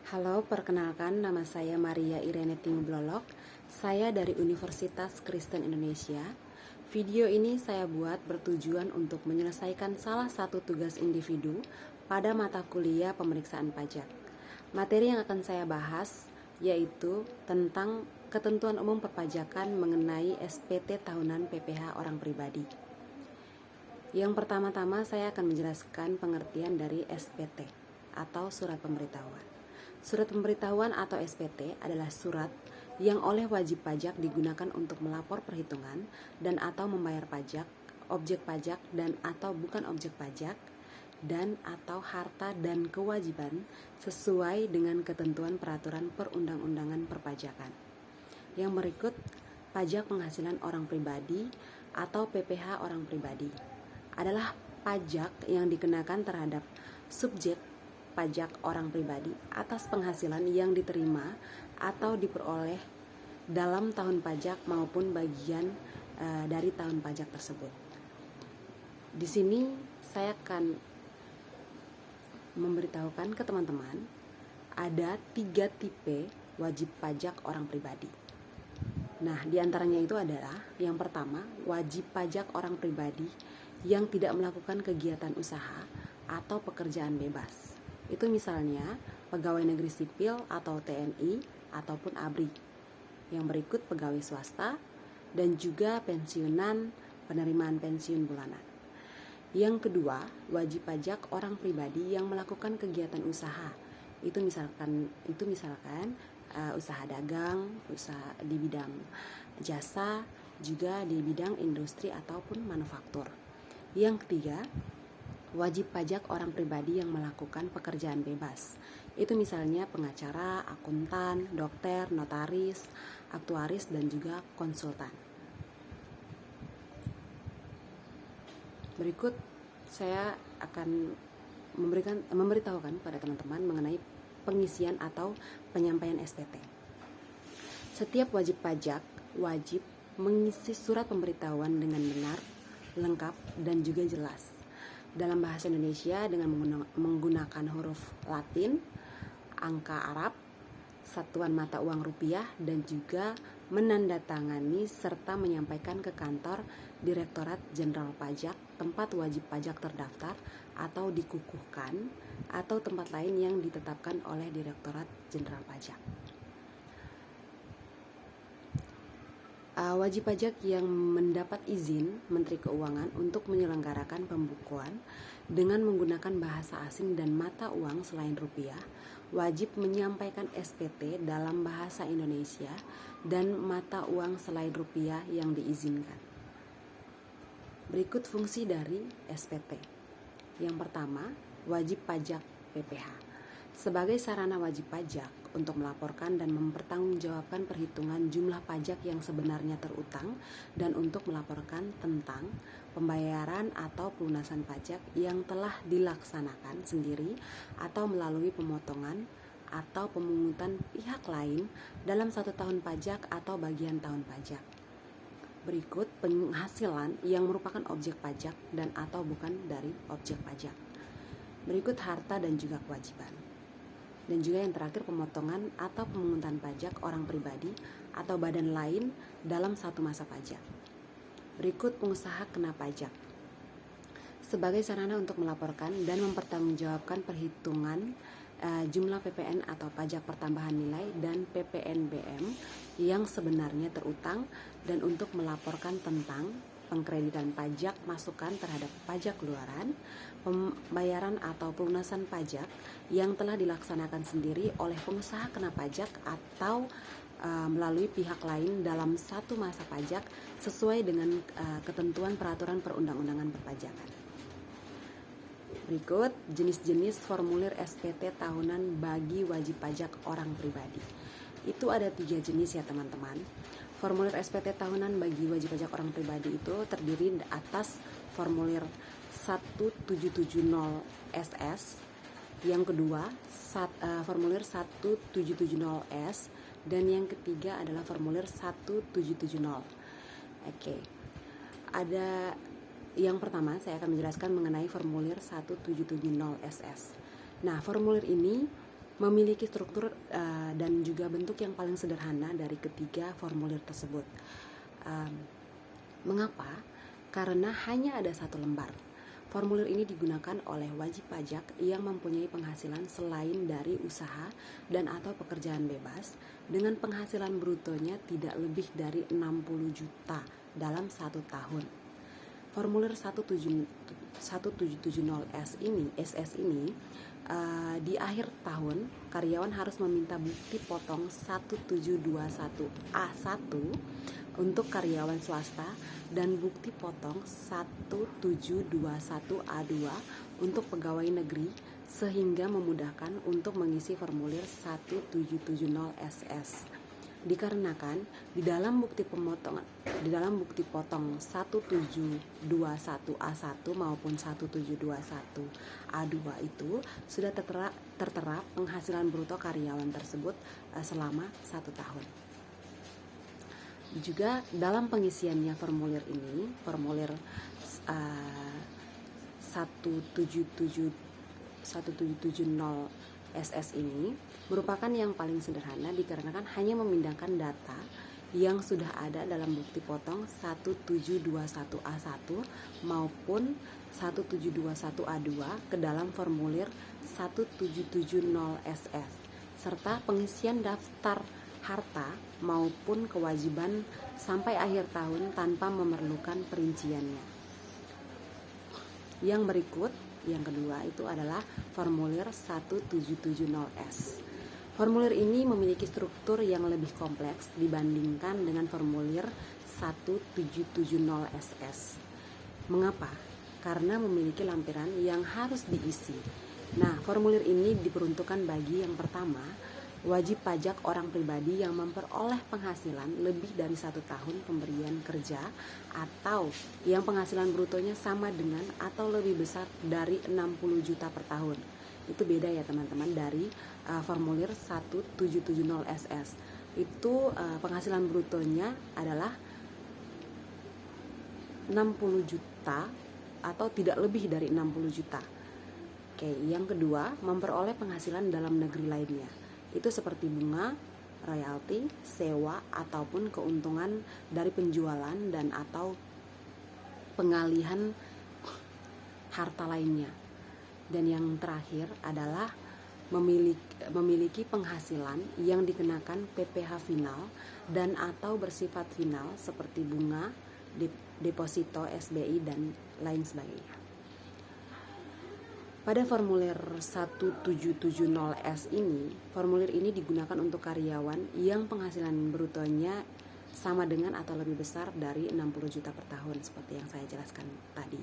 Halo, perkenalkan nama saya Maria Irene Timblolok. Saya dari Universitas Kristen Indonesia. Video ini saya buat bertujuan untuk menyelesaikan salah satu tugas individu pada mata kuliah pemeriksaan pajak. Materi yang akan saya bahas yaitu tentang ketentuan umum perpajakan mengenai SPT tahunan PPh orang pribadi. Yang pertama-tama saya akan menjelaskan pengertian dari SPT atau surat pemberitahuan. Surat pemberitahuan atau SPT adalah surat yang oleh wajib pajak digunakan untuk melapor perhitungan dan atau membayar pajak, objek pajak dan atau bukan objek pajak, dan atau harta dan kewajiban sesuai dengan ketentuan peraturan perundang-undangan perpajakan. Yang berikut, pajak penghasilan orang pribadi atau PPh orang pribadi adalah pajak yang dikenakan terhadap subjek pajak orang pribadi atas penghasilan yang diterima atau diperoleh dalam tahun pajak maupun bagian dari tahun pajak tersebut. Di sini saya akan memberitahukan ke teman-teman ada 3 tipe wajib pajak orang pribadi. Nah, diantaranya itu adalah yang pertama, wajib pajak orang pribadi yang tidak melakukan kegiatan usaha atau pekerjaan bebas. Itu misalnya pegawai negeri sipil atau TNI ataupun ABRI. Yang berikut pegawai swasta dan juga pensiunan penerimaan pensiun bulanan. Yang kedua, wajib pajak orang pribadi yang melakukan kegiatan usaha. Itu misalkan usaha dagang, usaha di bidang jasa, juga di bidang industri ataupun manufaktur. Yang ketiga, wajib pajak orang pribadi yang melakukan pekerjaan bebas. Itu misalnya pengacara, akuntan, dokter, notaris, aktuaris, dan juga konsultan. Berikut saya akan memberitahukan pada teman-teman mengenai pengisian atau penyampaian SPT. Setiap wajib pajak wajib mengisi surat pemberitahuan dengan benar, lengkap, dan juga jelas dalam bahasa Indonesia dengan menggunakan huruf Latin, angka Arab, satuan mata uang rupiah, dan juga menandatangani serta menyampaikan ke kantor Direktorat Jenderal Pajak tempat wajib pajak terdaftar atau dikukuhkan atau tempat lain yang ditetapkan oleh Direktorat Jenderal Pajak. Wajib pajak yang mendapat izin Menteri Keuangan untuk menyelenggarakan pembukuan dengan menggunakan bahasa asing dan mata uang selain rupiah wajib menyampaikan SPT dalam bahasa Indonesia dan mata uang selain rupiah yang diizinkan. Berikut fungsi dari SPT. Yang pertama, wajib pajak PPh. Sebagai sarana wajib pajak untuk melaporkan dan mempertanggungjawabkan perhitungan jumlah pajak yang sebenarnya terutang dan untuk melaporkan tentang pembayaran atau pelunasan pajak yang telah dilaksanakan sendiri atau melalui pemotongan atau pemungutan pihak lain dalam 1 tahun pajak atau bagian tahun pajak. Berikut penghasilan yang merupakan objek pajak dan atau bukan dari objek pajak. Berikut harta dan juga kewajiban. Dan juga yang terakhir pemotongan atau pemungutan pajak orang pribadi atau badan lain dalam satu masa pajak. Berikut pengusaha kena pajak. Sebagai sarana untuk melaporkan dan mempertanggungjawabkan perhitungan jumlah PPN atau pajak pertambahan nilai dan PPNBM yang sebenarnya terutang dan untuk melaporkan tentang pengkreditan pajak masukan terhadap pajak keluaran, pembayaran atau pelunasan pajak yang telah dilaksanakan sendiri oleh pengusaha kena pajak atau melalui pihak lain dalam satu masa pajak sesuai dengan ketentuan peraturan perundang-undangan perpajakan. Berikut jenis-jenis formulir SPT tahunan bagi wajib pajak orang pribadi. Itu ada 3 jenis ya teman-teman. Formulir SPT tahunan bagi wajib pajak orang pribadi itu terdiri atas formulir 1770SS, yang kedua formulir 1770S, dan yang ketiga adalah formulir 1770. Oke. Ada yang pertama saya akan menjelaskan mengenai formulir 1770SS. Nah, formulir ini memiliki struktur dan juga bentuk yang paling sederhana dari ketiga formulir tersebut. Mengapa? Karena hanya ada satu lembar. Formulir ini digunakan oleh wajib pajak yang mempunyai penghasilan selain dari usaha dan atau pekerjaan bebas dengan penghasilan brutonya tidak lebih dari 60 juta dalam 1 tahun. Formulir 1770S ini, SS ini, di akhir tahun karyawan harus meminta bukti potong 1721A1 untuk karyawan swasta dan bukti potong 1721A2 untuk pegawai negeri sehingga memudahkan untuk mengisi formulir 1770SS. Dikarenakan di dalam bukti potong 1721A1 maupun 1721A2 itu sudah tertera penghasilan bruto karyawan tersebut selama 1 tahun. Juga dalam pengisiannya formulir ini, formulir 1770SS ini merupakan yang paling sederhana dikarenakan hanya memindahkan data yang sudah ada dalam bukti potong 1721A1 maupun 1721A2 ke dalam formulir 1770SS serta pengisian daftar harta maupun kewajiban sampai akhir tahun tanpa memerlukan perinciannya. Yang berikut, yang kedua itu adalah formulir 1770S. Formulir ini memiliki struktur yang lebih kompleks dibandingkan dengan formulir 1770SS. Mengapa? Karena memiliki lampiran yang harus diisi. Nah, formulir ini diperuntukkan bagi yang pertama, wajib pajak orang pribadi yang memperoleh penghasilan lebih dari 1 tahun pemberian kerja atau yang penghasilan brutonya sama dengan atau lebih besar dari 60 juta per tahun. Itu beda ya teman-teman dari formulir 1770SS. Itu penghasilan brutonya adalah 60 juta atau tidak lebih dari 60 juta. Oke, yang kedua, memperoleh penghasilan dalam negeri lainnya. Itu seperti bunga, royalti, sewa, ataupun keuntungan dari penjualan dan atau pengalihan harta lainnya. Dan yang terakhir adalah memiliki penghasilan yang dikenakan PPh final dan atau bersifat final seperti bunga, deposito SBI, dan lain sebagainya. Pada formulir 1770S ini, formulir ini digunakan untuk karyawan yang penghasilan brutonya sama dengan atau lebih besar dari 60 juta per tahun seperti yang saya jelaskan tadi.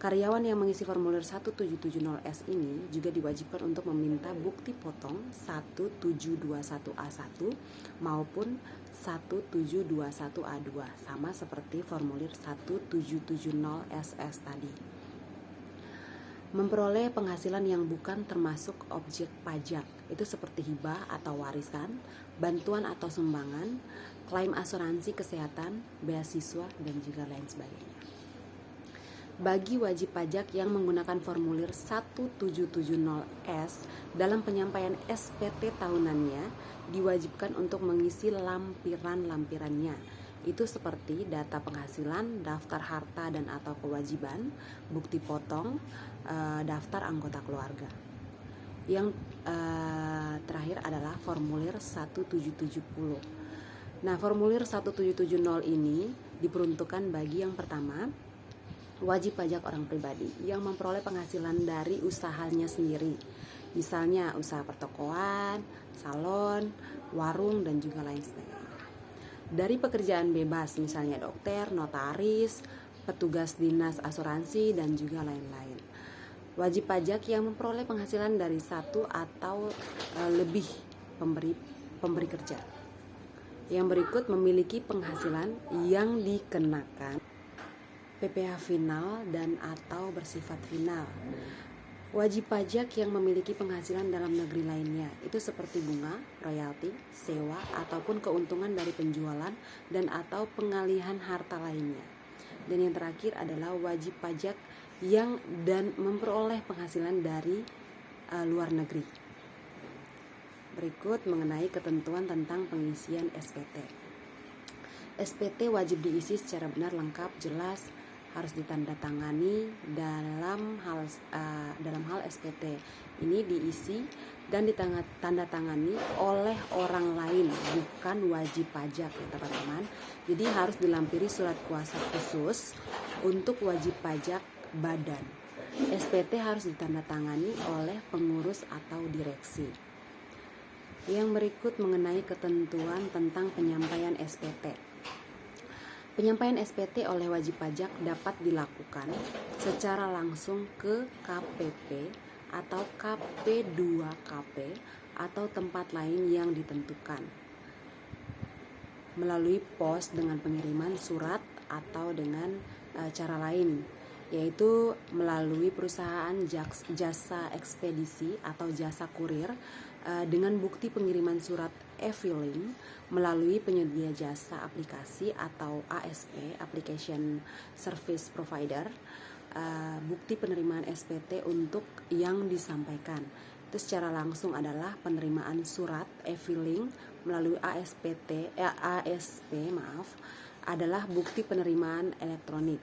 Karyawan yang mengisi formulir 1770S ini juga diwajibkan untuk meminta bukti potong 1721A1 maupun 1721A2 sama seperti formulir 1770SS tadi. Memperoleh penghasilan yang bukan termasuk objek pajak, itu seperti hibah atau warisan, bantuan atau sumbangan, klaim asuransi kesehatan, beasiswa, dan juga lain sebagainya. Bagi wajib pajak yang menggunakan formulir 1770S dalam penyampaian SPT tahunannya, diwajibkan untuk mengisi lampiran-lampirannya. Itu seperti data penghasilan, daftar harta dan atau kewajiban, bukti potong, daftar anggota keluarga. Yang terakhir adalah formulir 1770. Nah, formulir 1770 ini diperuntukkan bagi yang pertama, wajib pajak orang pribadi yang memperoleh penghasilan dari usahanya sendiri. Misalnya usaha pertokoan, salon, warung, dan juga lain sebagainya. Dari pekerjaan bebas, misalnya dokter, notaris, petugas dinas asuransi, dan juga lain-lain. Wajib pajak yang memperoleh penghasilan dari satu atau lebih pemberi kerja. Yang berikut memiliki penghasilan yang dikenakan PPh final dan atau bersifat final. Wajib pajak yang memiliki penghasilan dalam negeri lainnya, itu seperti bunga, royalti, sewa, ataupun keuntungan dari penjualan dan atau pengalihan harta lainnya. Dan yang terakhir adalah wajib pajak yang dan memperoleh penghasilan dari luar negeri. Berikut mengenai ketentuan tentang pengisian SPT. SPT wajib diisi secara benar, lengkap, jelas, harus ditandatangani dalam hal SPT ini diisi dan ditandatangani oleh orang lain, bukan wajib pajak ya teman-teman. Jadi harus dilampiri surat kuasa khusus untuk wajib pajak badan. SPT harus ditandatangani oleh pengurus atau direksi. Yang berikut mengenai ketentuan tentang penyampaian SPT. Penyampaian SPT oleh wajib pajak dapat dilakukan secara langsung ke KPP atau KP2KP atau tempat lain yang ditentukan, melalui pos dengan pengiriman surat atau dengan cara lain, yaitu melalui perusahaan jasa ekspedisi atau jasa kurir dengan bukti pengiriman surat e-filing melalui penyedia jasa aplikasi atau ASP (Application Service Provider), bukti penerimaan SPT untuk yang disampaikan. Itu secara langsung adalah penerimaan surat e-filing melalui ASP adalah bukti penerimaan elektronik.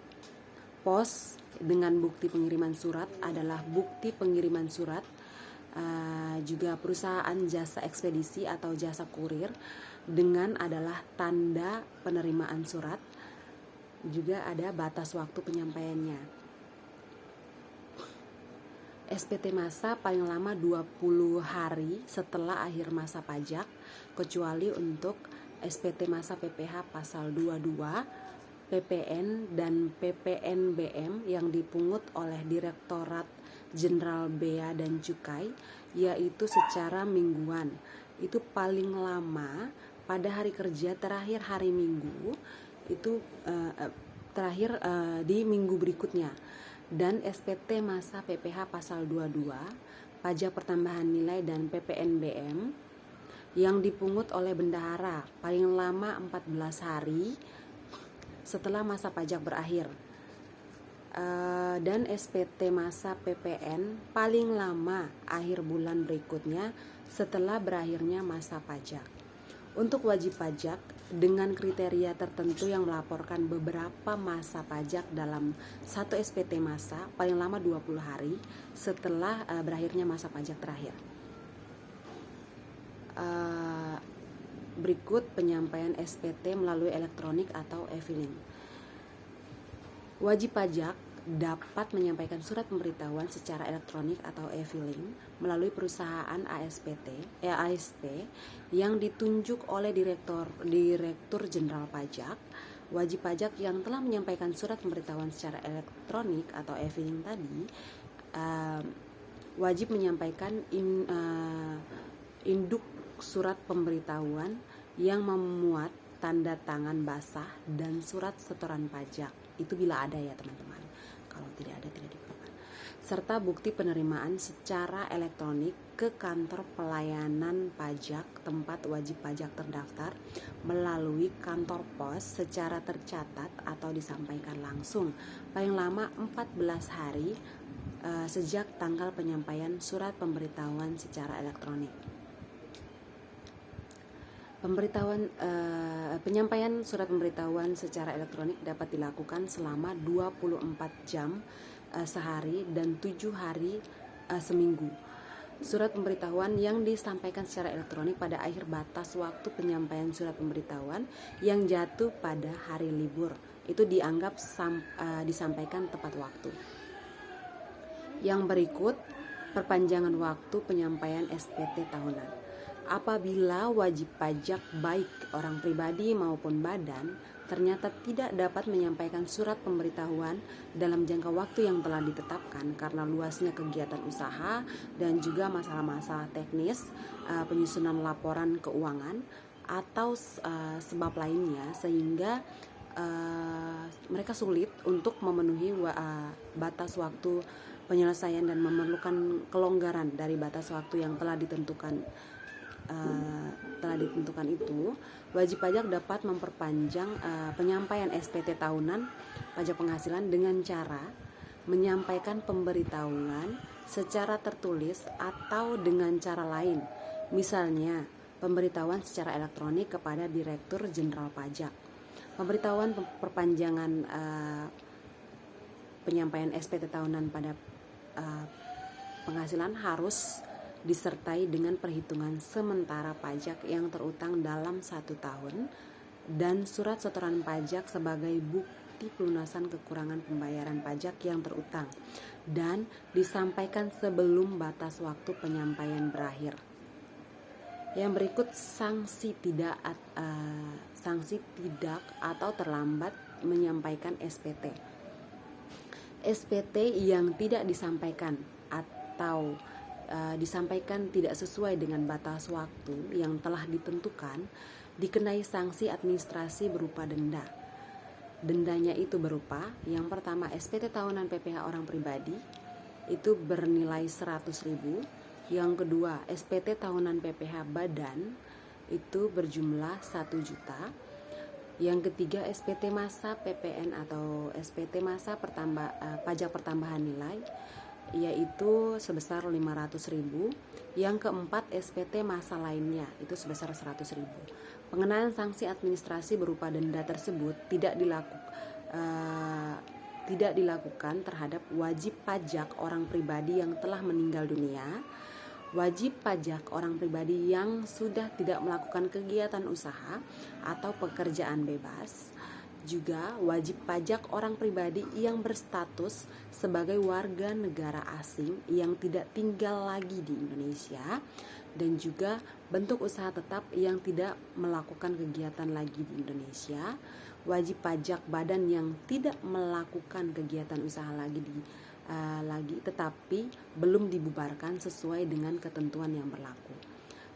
Pos dengan bukti pengiriman surat adalah bukti pengiriman surat. Juga perusahaan jasa ekspedisi atau jasa kurir dengan adalah tanda penerimaan surat. Juga ada batas waktu penyampaiannya. SPT masa paling lama 20 hari setelah akhir masa pajak, kecuali untuk SPT masa PPh pasal 22, PPN dan PPNBM yang dipungut oleh Direktorat Jenderal Bea dan Cukai, yaitu secara mingguan. Itu paling lama pada hari kerja terakhir hari Minggu, itu terakhir di minggu berikutnya. Dan SPT masa PPh pasal 22, pajak pertambahan nilai dan PPNBM yang dipungut oleh bendahara paling lama 14 hari setelah masa pajak berakhir. Dan SPT masa PPN paling lama akhir bulan berikutnya setelah berakhirnya masa pajak. Untuk wajib pajak dengan kriteria tertentu yang melaporkan beberapa masa pajak dalam satu SPT masa paling lama 20 hari setelah berakhirnya masa pajak terakhir. Berikut penyampaian SPT melalui elektronik atau e-filing. Wajib pajak dapat menyampaikan surat pemberitahuan secara elektronik atau e-filing melalui perusahaan ASP yang ditunjuk oleh Direktur Jenderal Pajak. Wajib pajak yang telah menyampaikan surat pemberitahuan secara elektronik atau e-filing tadi wajib menyampaikan induk surat pemberitahuan yang memuat tanda tangan basah dan surat setoran pajak. Itu bila ada ya teman-teman. Kalau tidak ada tidak diperlukan. Serta bukti penerimaan secara elektronik ke kantor pelayanan pajak tempat wajib pajak terdaftar melalui kantor pos secara tercatat atau disampaikan langsung paling lama 14 hari sejak tanggal penyampaian surat pemberitahuan secara elektronik. Penyampaian surat pemberitahuan secara elektronik dapat dilakukan selama 24 jam sehari dan 7 hari seminggu. Surat pemberitahuan yang disampaikan secara elektronik pada akhir batas waktu penyampaian surat pemberitahuan yang jatuh pada hari libur itu dianggap disampaikan tepat waktu. Yang berikut perpanjangan waktu penyampaian SPT tahunan. Apabila wajib pajak baik orang pribadi maupun badan ternyata tidak dapat menyampaikan surat pemberitahuan dalam jangka waktu yang telah ditetapkan karena luasnya kegiatan usaha dan juga masalah-masalah teknis, penyusunan laporan keuangan atau sebab lainnya sehingga mereka sulit untuk memenuhi batas waktu penyelesaian dan memerlukan kelonggaran dari batas waktu yang telah ditentukan itu, wajib pajak dapat memperpanjang penyampaian SPT tahunan pajak penghasilan dengan cara menyampaikan pemberitahuan secara tertulis atau dengan cara lain Misalnya, pemberitahuan secara elektronik kepada Direktur Jenderal Pajak, pemberitahuan perpanjangan penyampaian SPT tahunan pada penghasilan harus disertai dengan perhitungan sementara pajak yang terutang dalam 1 tahun dan surat setoran pajak sebagai bukti pelunasan kekurangan pembayaran pajak yang terutang dan disampaikan sebelum batas waktu penyampaian berakhir. Yang berikut sanksi tidak atau terlambat menyampaikan SPT. SPT yang tidak disampaikan atau disampaikan tidak sesuai dengan batas waktu yang telah ditentukan dikenai sanksi administrasi berupa denda. Dendanya itu berupa yang pertama SPT tahunan PPh orang pribadi itu bernilai 100.000, yang kedua SPT tahunan PPh badan itu berjumlah 1 juta, yang ketiga SPT masa PPN atau SPT masa pajak pertambahan nilai yaitu sebesar 500.000, yang keempat SPT masa lainnya itu sebesar 100.000. Pengenaan sanksi administrasi berupa denda tersebut tidak dilakukan terhadap wajib pajak orang pribadi yang telah meninggal dunia, wajib pajak orang pribadi yang sudah tidak melakukan kegiatan usaha atau pekerjaan bebas, juga wajib pajak orang pribadi yang berstatus sebagai warga negara asing yang tidak tinggal lagi di Indonesia, dan juga bentuk usaha tetap yang tidak melakukan kegiatan lagi di Indonesia, wajib pajak badan yang tidak melakukan kegiatan usaha lagi tetapi belum dibubarkan sesuai dengan ketentuan yang berlaku,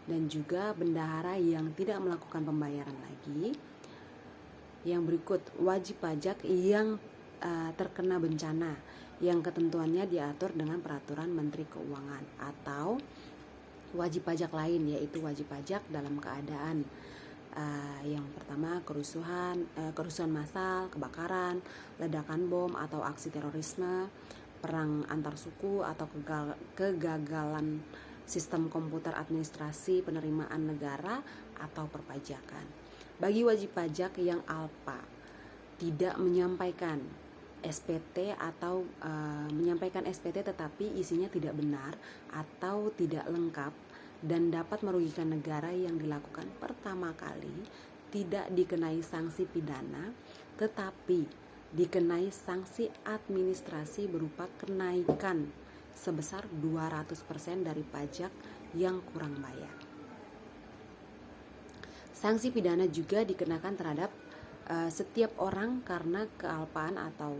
dan juga bendahara yang tidak melakukan pembayaran lagi. Yang berikut wajib pajak yang terkena bencana yang ketentuannya diatur dengan peraturan Menteri Keuangan, atau wajib pajak lain yaitu wajib pajak dalam keadaan yang pertama kerusuhan massal, kebakaran, ledakan bom atau aksi terorisme, perang antar suku atau kegagalan sistem komputer administrasi penerimaan negara atau perpajakan. Bagi wajib pajak yang alpa tidak menyampaikan SPT atau menyampaikan SPT tetapi isinya tidak benar atau tidak lengkap dan dapat merugikan negara yang dilakukan pertama kali, tidak dikenai sanksi pidana tetapi dikenai sanksi administrasi berupa kenaikan sebesar 200% dari pajak yang kurang bayar. Sanksi pidana juga dikenakan terhadap setiap orang karena kealpaan atau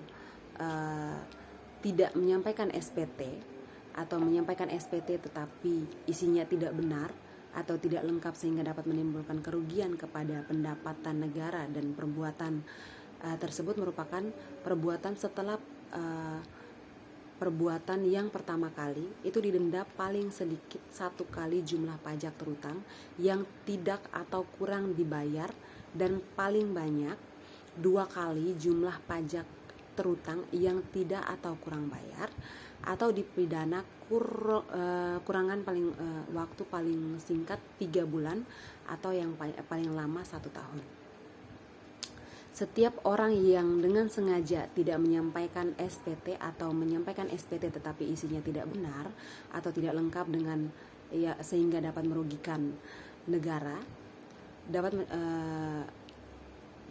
tidak menyampaikan SPT atau menyampaikan SPT tetapi isinya tidak benar atau tidak lengkap sehingga dapat menimbulkan kerugian kepada pendapatan negara, dan perbuatan tersebut merupakan perbuatan setelah perbuatan yang pertama kali itu didenda paling sedikit 1 kali jumlah pajak terutang yang tidak atau kurang dibayar, dan paling banyak 2 kali jumlah pajak terutang yang tidak atau kurang bayar, atau dipidana kurangan waktu paling singkat 3 bulan atau yang paling lama 1 tahun. Setiap orang yang dengan sengaja tidak menyampaikan SPT atau menyampaikan SPT tetapi isinya tidak benar atau tidak lengkap sehingga dapat merugikan negara,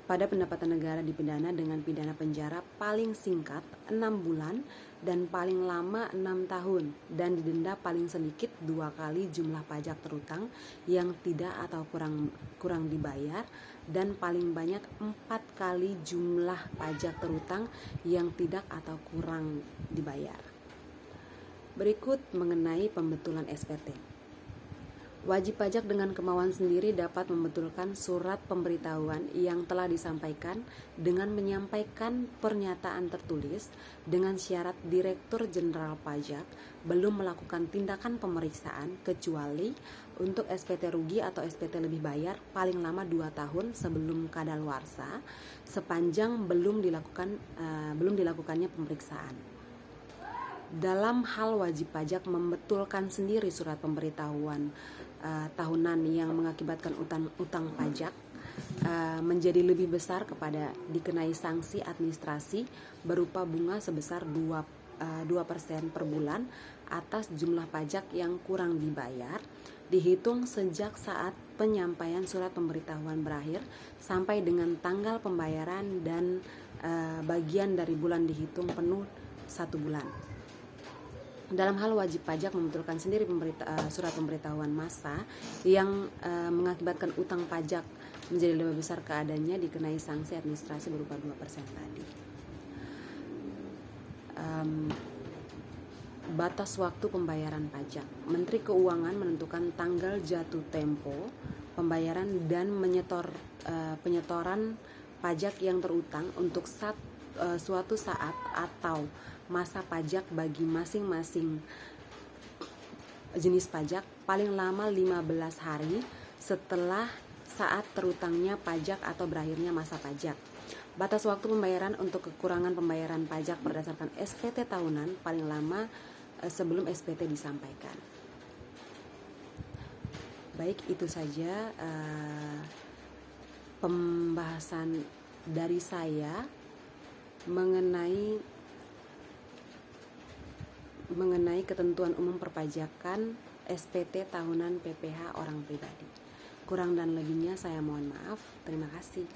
pada pendapatan negara dipidana dengan pidana penjara paling singkat 6 bulan dan paling lama 6 tahun, dan didenda paling sedikit 2 kali jumlah pajak terutang yang tidak atau kurang dibayar, dan paling banyak 4 kali jumlah pajak terutang yang tidak atau kurang dibayar. Berikut mengenai pembetulan SPT. Wajib pajak dengan kemauan sendiri dapat membetulkan surat pemberitahuan yang telah disampaikan dengan menyampaikan pernyataan tertulis dengan syarat Direktur Jenderal Pajak belum melakukan tindakan pemeriksaan kecuali untuk SPT rugi atau SPT lebih bayar paling lama 2 tahun sebelum kadaluarsa sepanjang belum dilakukannya pemeriksaan. Dalam hal wajib pajak membetulkan sendiri surat pemberitahuan tahunan yang mengakibatkan utang pajak menjadi lebih besar kepada dikenai sanksi administrasi berupa bunga sebesar 2% per bulan atas jumlah pajak yang kurang dibayar, dihitung sejak saat penyampaian surat pemberitahuan berakhir sampai dengan tanggal pembayaran dan bagian dari bulan dihitung penuh 1 bulan. Dalam hal wajib pajak membetulkan sendiri surat pemberitahuan masa yang mengakibatkan utang pajak menjadi lebih besar keadaannya dikenai sanksi administrasi berupa 2% tadi. Batas waktu pembayaran pajak. Menteri Keuangan menentukan tanggal jatuh tempo pembayaran dan penyetoran pajak yang terutang untuk suatu saat atau masa pajak bagi masing-masing jenis pajak paling lama 15 hari setelah saat terutangnya pajak atau berakhirnya masa pajak. Batas waktu pembayaran untuk kekurangan pembayaran pajak berdasarkan SPT tahunan paling lama sebelum SPT disampaikan. Baik, itu saja pembahasan dari saya mengenai ketentuan umum perpajakan SPT tahunan PPh orang pribadi. Kurang dan lebihnya saya mohon maaf. Terima kasih.